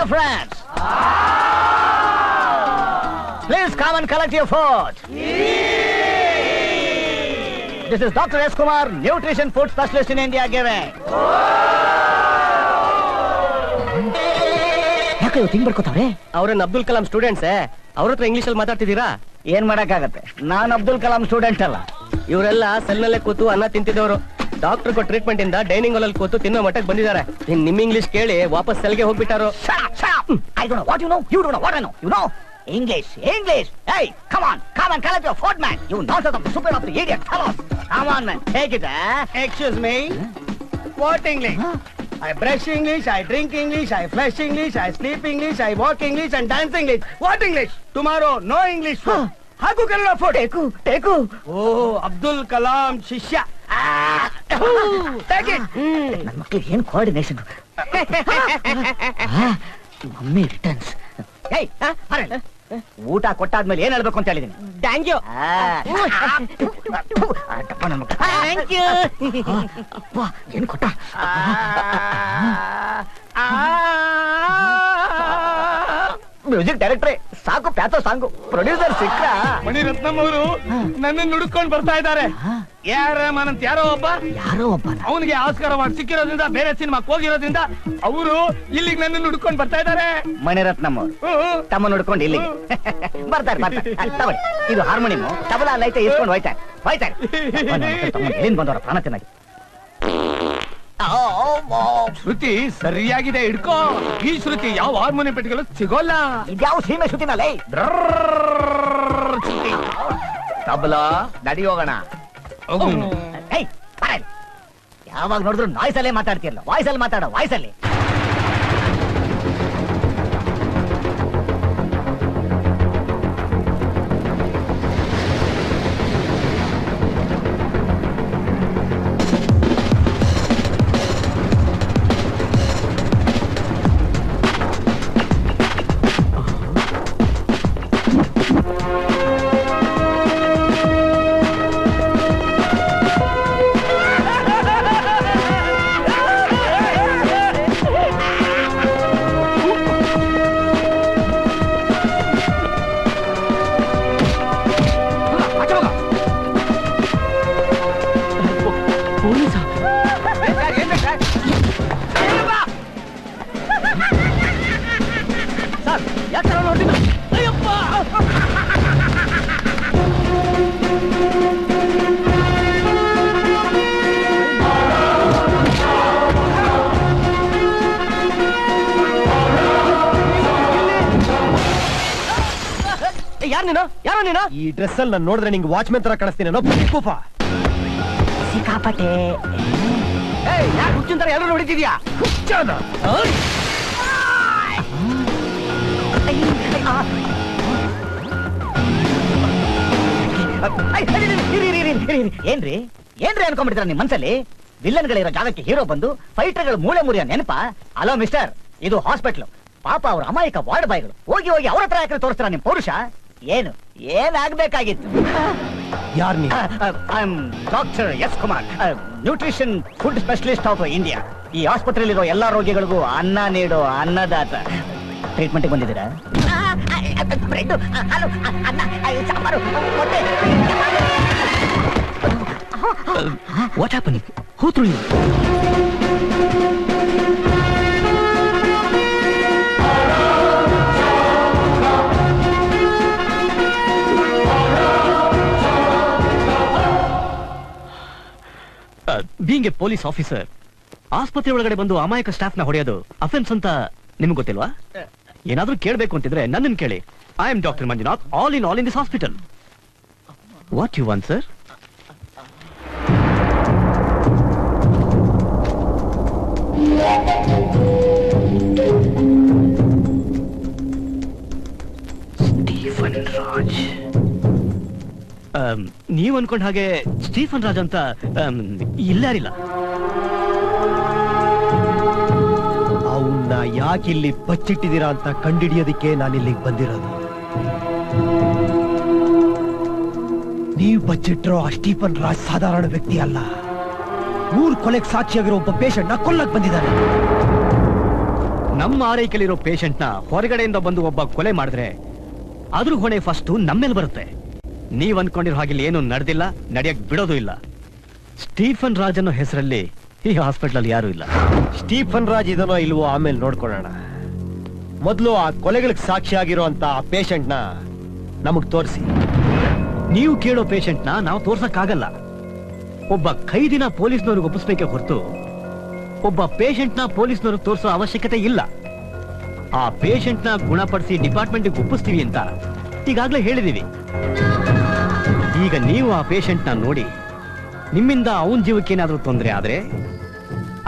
Dear friends, please come and collect your food. This is Dr. S. Kumar, nutrition food specialist in India giving. ಯಾಕೆ ಇವತ್ತು ಹಿಂಗ್ ಬರ್ಕೋತಾವ್ರೆ? ಅವ್ರೇನ್ Abdul Kalam students ಅವ್ರ ಹತ್ರ English ಅಲ್ಲಿ ಮಾತಾಡ್ತಿದ್ದೀರಾ? ಏನ್ ಮಾಡಕ್ಕಾಗತ್ತೆ, ನಾನ್ ಅಬ್ದುಲ್ ಕಲಾಂ ಸ್ಟೂಡೆಂಟ್ ಅಲ್ಲ. ಇವರೆಲ್ಲ ಸೆಲ್ನಲ್ಲೇ ಕೂತು ಅನ್ನ ತಿಂತಿದ್ದವರು. ಡಾಕ್ಟರ್ ಕೊ ಟ್ರೀಟ್ಮೆಂಟ್ ಇಂದ ಡೈನಿಂಗ್ ಹಾಲ್ ಅಲ್ಲಿ ಕೂತು ತಿನ್ನೋ ಮಟ್ಟಕ್ಕೆ ಬಂದಿದ್ದಾರೆ. ನಿಮ್ ಇಂಗ್ಲಿಷ್ ಕೇಳಿ ವಾಪಸ್ ಸೆಲ್ಗೆ ಹೋಗ್ಬಿಟ್ಟಾರು. I don't know what you know. You don't know what I know. You know English. Hey, come on, collect your food, man. You nonsense of the super of the idiot fellows. Come on, man, take it. Excuse me. What English? I brush English, I drink English, I flush English, I sleep English, I walk English and dance English. What English? Tomorrow, no English food. Haku Kannada food. Take. Oh, Abdul Kalam Shishya. Take it. ನನ್ನ ಮಕ್ಕಳಿಗೆ ಏನ್ coordination. Mummy returns. ಊಟ ಕೊಟ್ಟಾದ್ಮೇಲೆ ಏನ್ ಹೇಳ್ಬೇಕು ಅಂತ ಹೇಳಿದೀನಿ. Thank you. ಏನ್ ಕೊಟ್ಟ? ಮ್ಯೂಸಿಕ್ ಡೈರೆಕ್ಟ್ರೇ ಸಾಕು, ಪ್ಯಾಥೋ ಸಾಂಗು. ಪ್ರೊಡ್ಯೂಸರ್ ಸಿಕ್ಕ ಮಣಿರತ್ನಂ ಅವರು ನನ್ನ ಹುಡುಕೊಂಡು ಬರ್ತಾ ಇದ್ದಾರೆ. ಅಂತ ಯಾರೋ ಒಬ್ಬ ಅವನಿಗೆ ಆಸ್ಕರ್ ಅವಾರ್ಡ್ ಸಿಕ್ಕಿರೋದ್ರಿಂದ, ಬೇರೆ ಸಿನಿಮಾಕ್ ಹೋಗಿರೋದ್ರಿಂದ ಅವರು ಇಲ್ಲಿಗೆ ನನ್ನ ಹುಡುಕೊಂಡು ಬರ್ತಾ ಇದ್ದಾರೆ. ಮಣಿರತ್ನಂ ಅವರು ತಮ್ಮ ನೋಡ್ಕೊಂಡು ಇಲ್ಲಿಗೆ ಬರ್ತಾರೆ. ತಗೊಳ್ಳಿ, ಇದು ಹಾರ್ಮೋನಿಯಂ, ತಬಲಾ ಲೈಟ್ ಇಸ್ಕೊಂಡು ಹೋಯ್ತಾರೆ. ಎಲ್ಲಿಂದ ಬಂದವರ ಪ್ರಾಣ ಚೆನ್ನಾಗಿ. ಶ್ರುತಿ ಸರಿಯಾಗಿದೆ, ಹಿಡ್ಕೋ. ಈ ಶ್ರುತಿ ಯಾವ ಹಾರ್ಮೋನಿಯಂ ಪೆಟ್ಟಿಗೆಲ್ಲೂ ಸಿಗೋಲ್ಲ. ಇದ್ಯಾವ ಸೀಮೆ ಶ್ರುತಿನಲ್ಲೇ. ತಬಲಾ ನಡಿ ಹೋಗೋಣ. ಯಾವಾಗ ನೋಡಿದ್ರು ನಾಯ್ಸ್ ಅಲ್ಲೇ ಮಾತಾಡ್ತಿರಲ್ಲ. ವಾಯ್ಸ್ ಅಲ್ಲಿ ಮಾತಾಡೋ, ವಾಯ್ಸ್ ಅಲ್ಲಿ. ಯಾರೋ ನೀನು? ಈ ಡ್ರೆಸ್ ಅಲ್ಲಿ ನಾನು ನೋಡಿದ್ರೆ ನಿಂಗೆ ವಾಚ್ಮೆನ್ ತರ ಕಾಣಿಸ್ತೀನಿ. ಸಿಕ್ಕಾಪಟ್ಟೆ ಯಾಕೆ ಹುಚ್ಚಿನ ತರ ಎಲ್ಲರೂ ಹೊಡಿತಿದ್ಯಾ? ಏನ್ರಿ ಅನ್ಕೊಂಡ್ಬಿಡ್ತಾರ ನಿಮ್ ಮನ್ಸಲ್ಲಿ? ವಿಲ್ಲನ್ಗಳಿರೋ ಜಾಗಕ್ಕೆ ಹೀರೋ ಬಂದು ಫೈಟರ್ಗಳು ಮೂಳೆ ಮುರಿಯೋ ನೆನಪ? ಅಲೋ ಮಿಸ್ಟರ್, ಇದು ಹಾಸ್ಪಿಟ್ಲು. ಪಾಪ ಅವ್ರ ಅಮಾಯಕ ವಾರ್ಡ್ ಬಾಯ್ಗಳು. ಹೋಗಿ ಅವ್ರ ಹತ್ರ ಯಾಕೆ ತೋರಿಸ್ತಾರ ನಿಮ್ ಪೌರುಷ? ಏನಾಗ್ಬೇಕಾಗಿತ್ತು? Doctor S Kumar, nutrition food specialist of India. ಈ ಆಸ್ಪತ್ರೆಯಲ್ಲಿರೋ ಎಲ್ಲಾ ರೋಗಿಗಳಿಗೂ ಅನ್ನ ನೀಡೋ ಅನ್ನದಾತ. ಟ್ರೀಟ್ಮೆಂಟ್ ಬಂದಿದ್ದೀರಾ? What happen? Who threw you? Being a police officer, ಆಸ್ಪತ್ರೆ ಒಳಗಡೆ ಬಂದು ಅಮಾಯಕ ಸ್ಟಾಫ್ ನ ಹೊಡೆಯೋದು ಅಫೆನ್ಸ್ ಅಂತ ನಿಮ್ಗೆ ಗೊತ್ತಿಲ್ವಾ? ಏನಾದ್ರೂ ಕೇಳಬೇಕು ಅಂತಿದ್ರೆ ನನ್ನನ್ನು ಕೇಳಿ. I am doctor Manjunath, all in this hospital. What you want sir? Stephen Raj. ನೀವ್ ಅನ್ಕೊಂಡ್ ಹಾಗೆ ಸ್ಟೀಫನ್ ರಾಜ್ ಅಂತ ಇಲ್ಲಾರಿಲ್ಲ. ಅವನ್ನ ಯಾಕಿಲ್ಲಿ ಬಚ್ಚಿಟ್ಟಿದ್ದೀರಾ ಅಂತ ಕಂಡಿಡಿಯೋದಿಕ್ಕೆ ನಾನಿಲ್ಲಿಗೆ ಬಂದಿರೋದು. ನೀವು ಬಚ್ಚಿಟ್ರೋ ಆ ಸ್ಟೀಫನ್ ರಾಜ್ ಸಾಧಾರಣ ವ್ಯಕ್ತಿ ಅಲ್ಲ. 3 ಕೊಲೆಗೆ ಸಾಕ್ಷಿಯಾಗಿರೋ ಒಬ್ಬ ಪೇಷಂಟ್ ನ ಕೊಲ್ಲಕ್ ಬಂದಿದ್ದಾನೆ. ನಮ್ಮ ಆರೈಕೆಯಲ್ಲಿರೋ ಪೇಷಂಟ್ ನ ಹೊರಗಡೆಯಿಂದ ಬಂದು ಒಬ್ಬ ಕೊಲೆ ಮಾಡಿದ್ರೆ ಅದ್ರ ಹೊಣೆ ಫಸ್ಟ್ ನಮ್ಮೇಲೆ ಬರುತ್ತೆ. ನೀವ್ ಅನ್ಕೊಂಡಿರೋ ಹಾಗೆ ಏನು ನಡೆದಿಲ್ಲ, ನಡೆಯಕ್ ಬಿಡೋದು ಇಲ್ಲ. ಸ್ಟೀಫನ್ ರಾಜ್ ಅನ್ನೋ ಹೆಸರಲ್ಲಿ ಈ ಹಾಸ್ಪಿಟಲ್ ಅಲ್ಲಿ ಯಾರು ಇಲ್ಲ. ಸ್ಟೀಫನ್ ರಾಜ್ ಇದನೋ ಇಲ್ವೋ ಆಮೇಲೆ ನೋಡ್ಕೊಳ್ಳೋಣ. ಮೊದಲು ಆ ಕೊಲೆಗಳಿಗೆ ಸಾಕ್ಷಿಯಾಗಿರೋ ಅಂತ ಆ ಪೇಷಂಟ್ ನ ನಮಗ್ ತೋರಿಸಿ. ನೀವು ಕೇಳೋ ಪೇಷಂಟ್ ನ ನಾವು ತೋರ್ಸಕ್ಕಾಗಲ್ಲ. ಒಬ್ಬ ಖೈದಿನ ಪೊಲೀಸ್ನವ್ರಿಗೆ ಒಪ್ಪಿಸ್ಬೇಕೆ ಹೊರತು ಒಬ್ಬ ಪೇಷಂಟ್ ನ ಪೊಲೀಸ್ನವ್ರು ತೋರಿಸೋ ಅವಶ್ಯಕತೆ ಇಲ್ಲ. ಆ ಪೇಷಂಟ್ ನ ಗುಣಪಡಿಸಿ ಡಿಪಾರ್ಟ್ಮೆಂಟ್ ಒಪ್ಪಿಸ್ತೀವಿ ಅಂತ ಈಗಾಗ್ಲೇ ಹೇಳಿದೀವಿ. ಈಗ ನೀವು ಆ ಪೇಷಂಟ್ ನ ನೋಡಿ ನಿಮ್ಮಿಂದ ಅವನ ಜೀವಕ್ಕೆ ಏನಾದ್ರೂ ತೊಂದರೆ ಆದ್ರೆ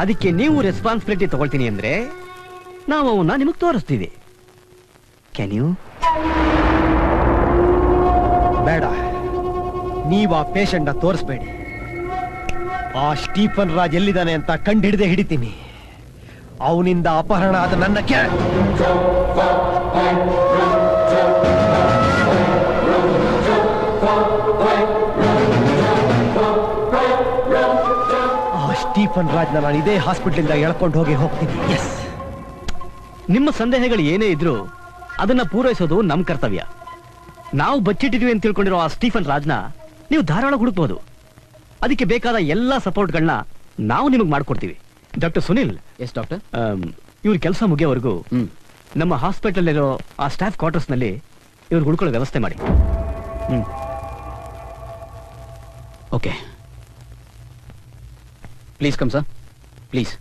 ಅದಕ್ಕೆ ನೀವು ರೆಸ್ಪಾನ್ಸಿಬಿಲಿಟಿ ತಗೊಳ್ತೀನಿ ಅಂದ್ರೆ ನಾವು ಅವನ್ನ ನಿಮಗ್ ತೋರಿಸ್ತೀವಿ. Can you? ಬೇಡ, ನೀವ್ ಆ ಪೇಷಂಟ್ ನ ತೋರಿಸ್ಬೇಡಿ. ಆ ಸ್ಟೀಫನ್ ರಾಜ್ ಎಲ್ಲಿದ್ದಾನೆ ಅಂತ ಕಂಡಿಡಿದೇ ಹಿಡಿತೀನಿ. ಅವನಿಂದ ಅಪಹರಣ ಆದ ನನ್ನ ಆ ಸ್ಟೀಫನ್ ರಾಜ್ನ ನಾನು ಇದೇ ಹಾಸ್ಪಿಟಲ್ ಎಳ್ಕೊಂಡು ಹೋಗ್ತೀನಿ. ಎಸ್, ನಿಮ್ಮ ಸಂದೇಹಗಳು ಏನೇ ಇದ್ರೂ ಅದನ್ನ ಪೂರೈಸೋದು ನಮ್ ಕರ್ತವ್ಯ. ನಾವು ಬಚ್ಚಿಟ್ಟಿದ್ವಿ ಅಂತ ತಿಳ್ಕೊಂಡಿರೋ ಆ ಸ್ಟೀಫನ್ ರಾಜ್ನ ನೀವು ಧಾರಾಳ ಹುಡುಕ್ಬೋದು. ಅದಕ್ಕೆ ಬೇಕಾದ ಎಲ್ಲಾ ಸಪೋರ್ಟ್ಗಳನ್ನ ನಾವು ನಿಮಗೆ ಮಾಡ್ಕೊಡ್ತೀವಿ. ಡಾಕ್ಟರ್ ಸುನಿಲ್. Yes doctor. ಇವ್ರ ಕೆಲಸ ಮುಗಿಯೋವರೆಗೂ ನಮ್ಮ ಹಾಸ್ಪಿಟಲ್ ಇರೋ ಆ ಸ್ಟಾಫ್ ಕ್ವಾರ್ಟರ್ಸ್ ನಲ್ಲಿ ಇವ್ರು ಉಳ್ಕೊಳ್ಳೋ ವ್ಯವಸ್ಥೆ ಮಾಡಿ. Okay, please come sir, please.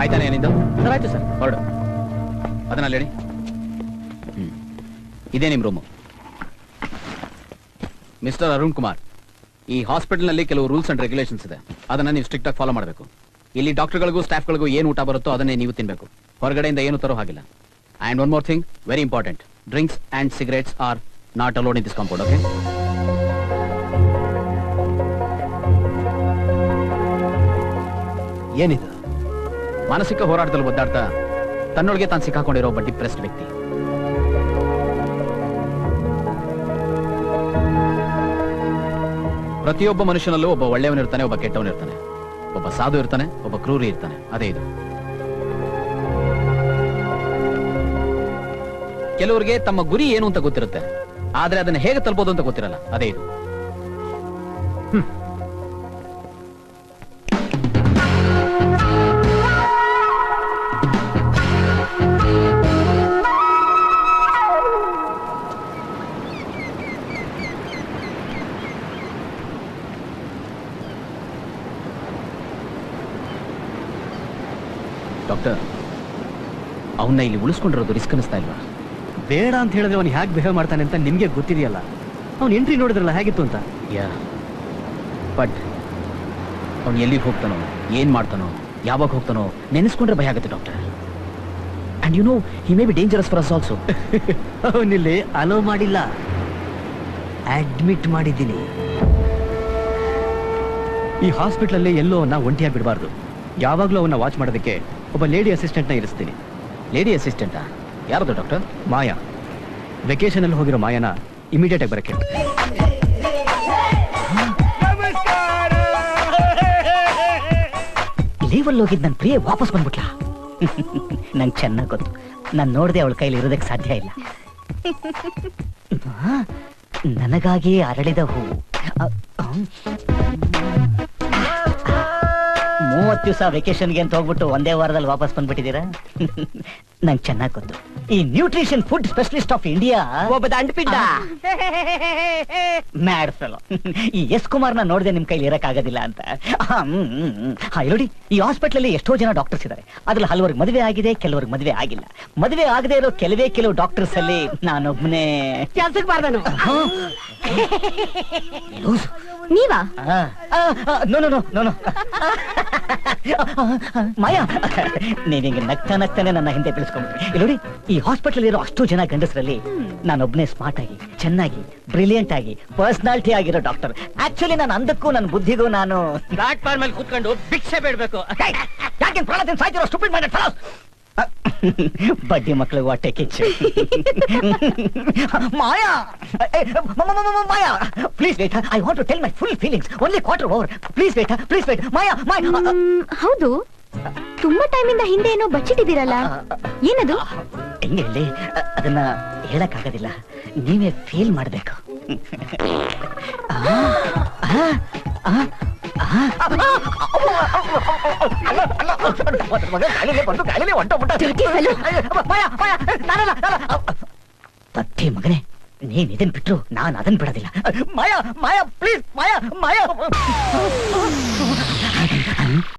ಆಯ್ತಾನೆ ಏನಿಂದ? ಸರ್ ಆಯ್ತು ಸರ್. ಹೊರಡು, ಅದನ್ನ ಹೇಳಿ. ಇದೇ ನಿಮ್ ರೂಮು. ಮಿಸ್ಟರ್ ಅರುಣ್ ಕುಮಾರ್, ಈ ಹಾಸ್ಪಿಟಲ್ ನಲ್ಲಿ ಕೆಲವು ರೂಲ್ಸ್ ಅಂಡ್ ರೆಗ್ಯುಲೇಷನ್ಸ್ ಇದೆ. ಅದನ್ನ ನೀವು ಸ್ಟ್ರಿಕ್ಟ್ ಆಗಿ ಫಾಲೋ ಮಾಡಬೇಕು. ಇಲ್ಲಿ ಡಾಕ್ಟರ್ಗಳಿಗೂ ಸ್ಟಾಫ್ಗಳಿಗೂ ಏನು ಊಟ ಬರುತ್ತೋ ಅದನ್ನೇ ನೀವು ತಿನ್ಬೇಕು. ಹೊರಗಡೆಯಿಂದ ಏನು ತರೋ ಹಾಗಿಲ್ಲ. And one more thing, very important, drinks and cigarettes are not allowed in this compound. Okay? ಏನಿದು? ಮಾನಸಿಕ ಹೋರಾಟದಲ್ಲಿ ಒದ್ದಾಡ್ತಾ ತನ್ನೊಳಗೆ ತಾನು ಸಿಕ್ಕಾಕೊಂಡಿರೋ ಒಬ್ಬ ಡಿಪ್ರೆಸ್ಡ್ ವ್ಯಕ್ತಿ. ಪ್ರತಿಯೊಬ್ಬ ಮನುಷ್ಯನಲ್ಲೂ ಒಬ್ಬ ಒಳ್ಳೆಯವನಿರ್ತಾನೆ, ಒಬ್ಬ ಕೆಟ್ಟವನಿರ್ತಾನೆ, ಒಬ್ಬ ಸಾಧು ಇರ್ತಾನೆ, ಒಬ್ಬ ಕ್ರೂರಿ ಇರ್ತಾನೆ. ಅದೇ ಇದು. ಕೆಲವರಿಗೆ ತಮ್ಮ ಗುರಿ ಏನು ಅಂತ ಗೊತ್ತಿರುತ್ತೆ, ಆದ್ರೆ ಅದನ್ನ ಹೇಗೆ ತಲುಪೋದು ಅಂತ ಗೊತ್ತಿರಲ್ಲ. ಅದೇ ಇದು. ಡಾಕ್ಟರ್, ಅವನ್ನ ಇಲ್ಲಿ ಉಳಿಸ್ಕೊಂಡಿರೋದು ರಿಸ್ಕ್ ಅನಿಸ್ತಾ ಇಲ್ವಾ? ಬೇಡ ಅಂತ ಹೇಳಿದ್ರೆ ಅವ್ನು ಹೇಗೆ ಬಿಹೇವ್ ಮಾಡ್ತಾನೆ ಅಂತ ನಿಮ್ಗೆ ಗೊತ್ತಿದೆಯಲ್ಲ. ಅವ್ನು ಎಂಟ್ರಿ ನೋಡಿದ್ರಲ್ಲ ಹೇಗಿತ್ತು ಅಂತ. ಬಟ್ ಅವ್ನು ಎಲ್ಲಿಗೆ ಹೋಗ್ತಾನೋ, ಏನ್ ಮಾಡ್ತಾನೋ, ಯಾವಾಗ ಹೋಗ್ತಾನೋ ನೆನೆಸ್ಕೊಂಡ್ರೆ ಭಯ ಆಗುತ್ತೆ doctor. And you know, he may be dangerous for us also. ಅವನಿಲ್ಲಿ ಅಲೋ ಮಾಡಿಲ್ಲ, ಅಡ್ಮಿಟ್ ಮಾಡಿದ್ದೀನಿ. ಈ ಹಾಸ್ಪಿಟಲ್ ಅಲ್ಲಿ ಎಲ್ಲೋ ಅವನ್ನ ಒಂಟಿಯಾಗಿ ಬಿಡಬಾರ್ದು. ಯಾವಾಗ್ಲೂ ಅವನ್ನ ವಾಚ್ ಮಾಡೋದಕ್ಕೆ ಒಬ್ಬ ಲೇಡಿ ಅಸಿಸ್ಟೆಂಟ್ ನ ಇರಿಸ್ತೀನಿ. ಲೇಡಿ ಅಸಿಸ್ಟೆಂಟಾ? ಯಾರದು ಡಾಕ್ಟರ್? ಮಾಯಾ. ವೆಕೇಶನ್ ಅಲ್ಲಿ ಹೋಗಿರೋ ಮಾಯಾನ ಇಮಿಡಿಯೇಟ್ ಆಗಿ ಬರಕ್ಕೆ. ಲೀವಲ್ಲಿ ಹೋಗಿದ್ ನನ್ನ ಪ್ರಿಯ ವಾಪಸ್ ಬಂದ್ಬಿಟ್ಲ. ನಂಗೆ ಚೆನ್ನಾಗಿ ಗೊತ್ತು, ನಾನು ನೋಡದೆ ಅವಳ ಕೈಲಿ ಇರೋದಕ್ಕೆ ಸಾಧ್ಯ ಇಲ್ಲ. ನನಗಾಗಿ ಅರಳಿದ ಹೂವು. 30 ದಿವಸ ವೆಕೇಶನ್ಗೆ ಅಂತ ಹೋಗ್ಬಿಟ್ಟು ಒಂದೇ ವಾರದಲ್ಲಿ ವಾಪಸ್ ಬಂದ್ಬಿಟ್ಟಿದ್ದೀರಾ? ನಂಗೆ ಚೆನ್ನಾಗಿ ಗೊತ್ತು, ಈ nutrition food specialist of India ಒಬ್ಬ ದಂಡಪಿಂಡ ಮ್ಯಾಡ್ ಫೆಲೋ ಈ ಎಸ್ ಕುಮಾರ್ನ ನೋಡದೆ ನಿಮ್ ಕೈಲಿ ಇರಕ್ಕಾಗೋದಿಲ್ಲ ಅಂತ. ನೋಡಿ, ಈ ಹಾಸ್ಪಿಟಲ್ ಅಲ್ಲಿ ಎಷ್ಟೋ ಜನ ಡಾಕ್ಟರ್ಸ್ ಇದ್ದಾರೆ. ಅದ್ರಲ್ಲಿ ಹಲವರಿಗೆ ಮದುವೆ ಆಗಿದೆ, ಕೆಲವರಿಗೆ ಮದುವೆ ಆಗಿಲ್ಲ. ಮದುವೆ ಆಗದೆ ಇರೋ ಕೆಲವು ಡಾಕ್ಟರ್ಸ್ ಅಲ್ಲಿ ನಾನೊಬ್ನೇ ಕೆಲ್ಸಕ್ಕೆ ಬಾರ್ದನು. ನೀವಾ? No no no no no Maya, ನೀನ್ ಹಿಂಗೆ ನಗ್ತಾ ನಗ್ತಾನೆ ನನ್ನ ಹಿಂದೆ ತಿಳಿಸ್ಕೊಂಡ್ಬಿಟ್ರಿ. ಇಲ್ಲಿ ನೋಡಿ, ಈ ಹಾಸ್ಪಿಟಲ್ ಇರೋ ಅಷ್ಟು ಜನ ಗಂಡಸರಲ್ಲಿ ನಾನೊಬ್ನೇ ಸ್ಮಾರ್ಟ್ ಆಗಿ, ಚೆನ್ನಾಗಿ, ಬ್ರಿಲಿಯಂಟ್ ಆಗಿ, ಪರ್ಸನಾಲಿಟಿ ಆಗಿರೋ ಡಾಕ್ಟರ್. ಆಕ್ಚುಲಿ ನಾನು ಅಂದಕ್ಕೂ ನನ್ನ ಬುದ್ಧಿಗೂ ನಾನು ಪ್ಲಾಟ್ಫಾರ್ಮ್ ಮೇಲೆ ಕೂತ್ಕೊಂಡು ಭಿಕ್ಷೆ ಬೇಡ್ಬೇಕು. ಯಾಕೆ ಪ್ರಾಣ ಸಾಯ್ತಿರೋ ಸ್ಟುಪಿಡ್ ಮೈಂಡೆಡ್ ಫೆಲೋಸ್. ಬಡ್ಡಿ ಮಕ್ಕಳಿಗೆ ಹೊಟ್ಟೆ ಕಿಚ್ಚು. Maya, Maya, please wait, I want to tell my full feelings. Only quarter over. Please wait, please wait. Maya, Maya. ಹೌದು, ತುಂಬಾ ಟೈಮಿಂದ ಹಿಂದೆ ಏನೋ ಬಚ್ಚಿಟ್ಟಿದ್ದೀರಲ್ಲ, ಏನದು? ಹೆಂಗೆ ಹೇಳಿ, ಅದನ್ನ ಹೇಳಕ್ಕಾಗೋದಿಲ್ಲ, ನೀವೇ ಫೀಲ್ ಮಾಡ್ಬೇಕು. ಪಟ್ಟಿ ಮಗನೇ, ನೀನ್ ಇದನ್ ಬಿಟ್ರು ನಾನು ಅದನ್ ಬಿಡೋದಿಲ್ಲ. ಮಾಯಾ, ಮಾಯಾ, ಪ್ಲೀಸ್, ಮಾಯಾ, ಮಾಯಾ.